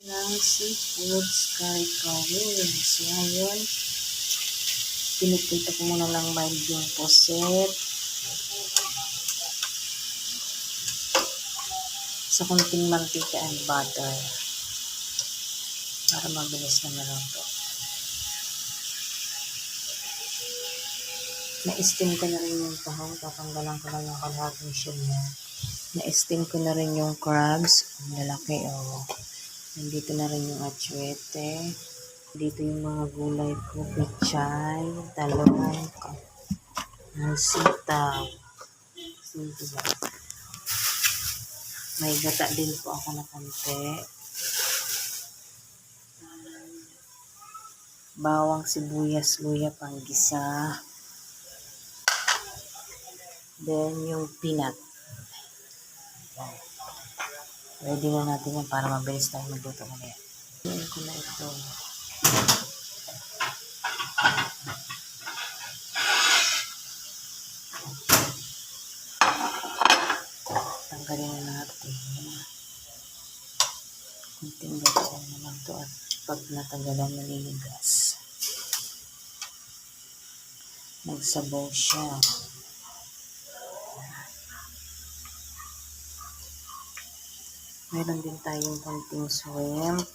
Ng seafoods kare-kare. So, ngayon, pinipita ko muna lang mild yung puset sa kunting mantika and butter para mabilis na maluto. Na-steam ko na rin yung tahong. Tatanggalan ko na yung kalahating shell niya. Na-steam ko na rin yung crabs. Ang lalaki, oh. Nandito na rin yung atsuete. Dito yung mga gulay ko. Pechay, talong, sitaw. Simple lang. May gata din po ako na konti. Bawang, sibuyas, luya, panggisa. Then, yung peanut. Ready na natin yan para mabilis tayo magluto mamaya. Ayan ko na ito. Tanggalin na natin. Kunting gatsa naman ito at pag natanggalan maliligas. Nagsabaw siya. Meron din tayong konting shrimp.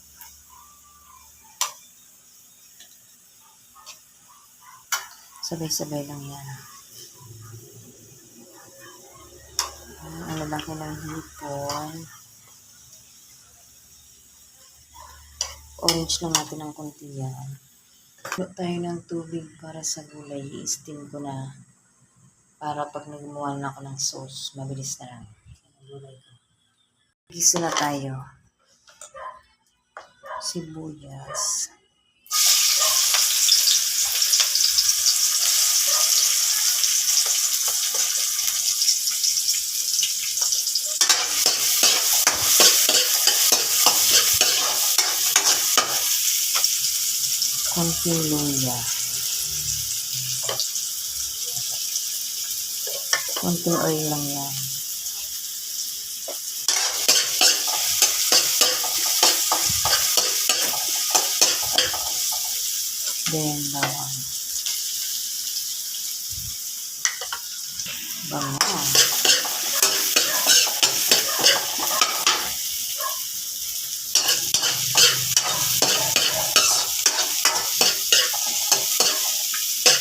Sabay-sabay lang yan. Ang lalaki ng hipon. Orange lang natin ang konti yan. Gulo tayo ng tubig para sa gulay. I-steam ko na. Para pag nagmuha na ako ng sauce, mabilis na lang. Gulay ko. Gisa na tayo. Sibuyas. Konting luya. Konting oil lang yan. Then, bawang. Bango.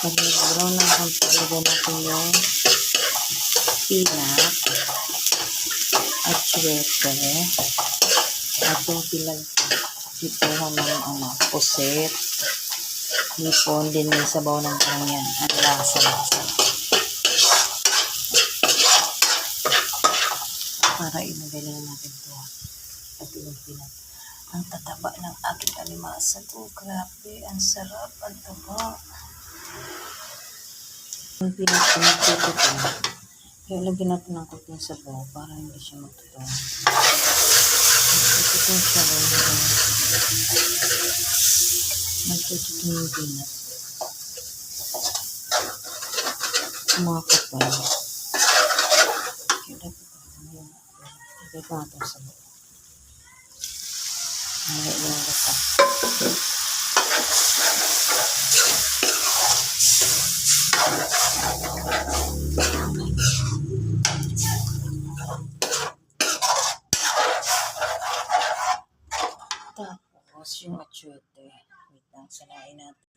Pag nag-brown ng konti, lagyan natin yung peanut at chwete at yung pinagpipuhan ng puset, hipon, din may sabaw ng kanyan at lasa-lasa para inagaling natin ito at yung peanut. Ang tataba ng aking alimasan. Oh, grabe, ang sarap, ang taba. Yung peanut pinagpito ko, kaya lagyan natin ng konting sabaw para hindi siya magtutong. Magtutong siya rin. Magtututong yung peanut. Mga kapal. Kaya dapat lagyan ko nga itong sabaw. Ngayon yung gata. Tapos yung atsuete. Wait lang, salain natin.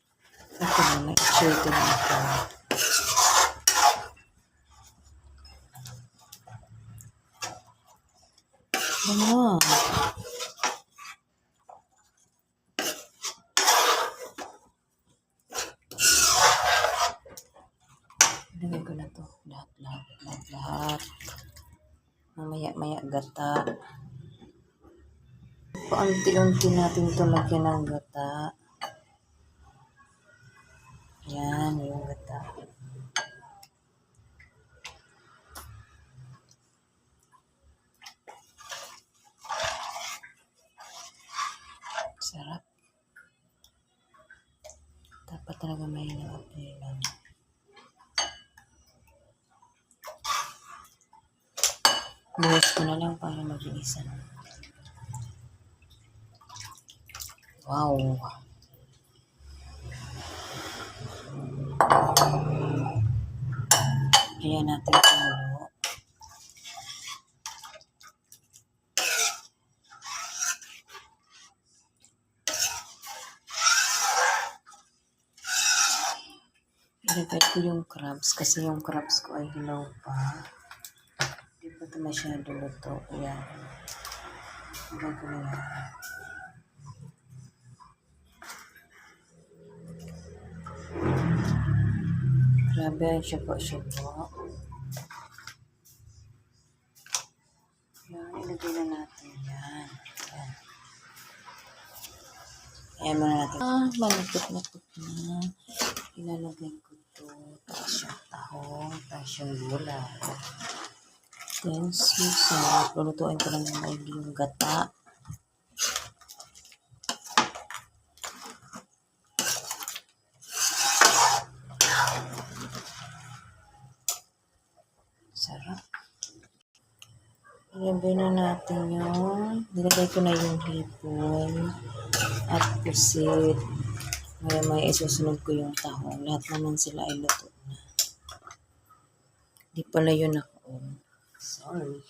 Ito na, may atsuete na ito. Ano? Lagyan ko na ito. Lahat. Mamaya gata. Paunti-unti natin ito lagyan ng gata. Yan, yung gata. Sarap. Dapat talaga may na-apply lang. Buhos ko na lang para mag-iisa. Wow! Kaya natin kumulo. Ilagay ko yung crabs kasi yung crabs ko ay hilaw pa. Hindi pa ito masyado luto. Kaya ilagay ko na yan. Grabe ang syupo-syupo. Yan, ilagay na natin yan. Yan. Ayan muna natin. Malapit-lapit na. Ilalagay ko ito. Tapos yung tahong. Tapos yung gulay. Then, sisa. Lulutuin ko lang yung gata. Sarap. Ilagay na natin yung, nilagay ko na yung hipon at pusit. Ngayon may isusunod ko yung tahong. Lahat naman sila ay luto na. Di pala yun ako. Sorry.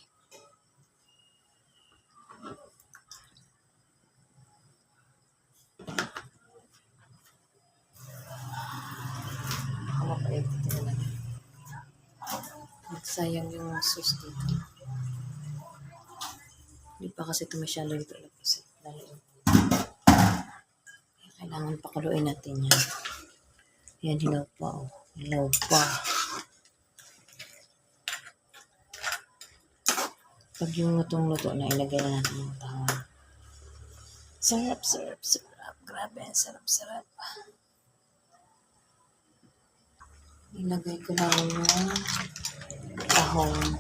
Ano pa ito na lang. Nagsayang yung sauce dito. Hindi pa kasi ito masyado ito pusit. Kailangan pakuluin natin yan. Yan, hilaw pa. Oh. Hilaw pa. Pag yung lutong-luto na, ilagay na natin yung tahong. Sarap, sarap, sarap. Grabe, sarap, sarap. Ilagay ko lang yung tahong.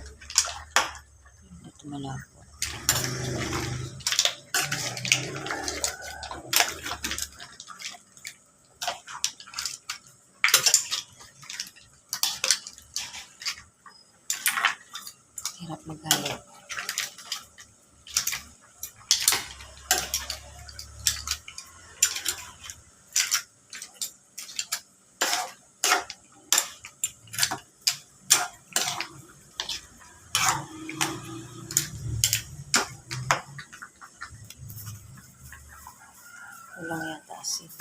Ito malabo. Hirap maghalo. Kulang yata asin.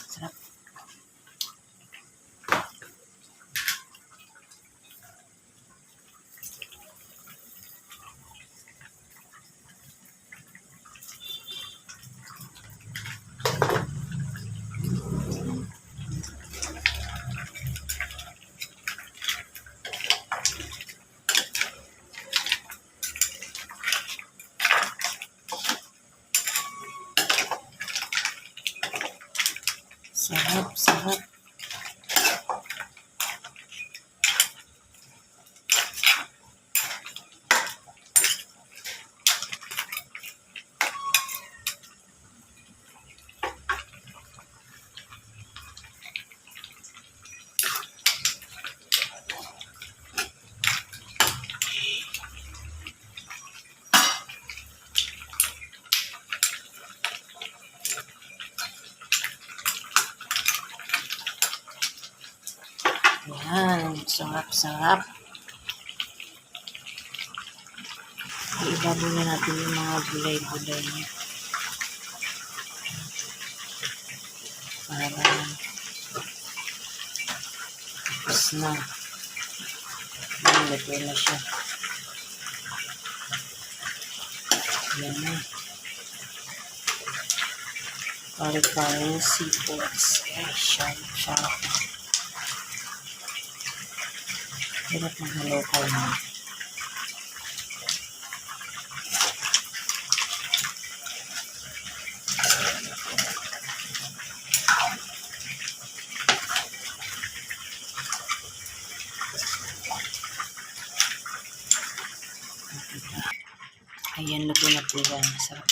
Sarap. Sarap, sarap. Yan, sarap-sarap. Ibabaw na natin yung mga gulay-gulay niya. Para tapos na. Luto na siya. Yan na. Kari-kari seafoods. Sharp. Hirap maghalokaw na. Ayan, luto na po yan. Sarap.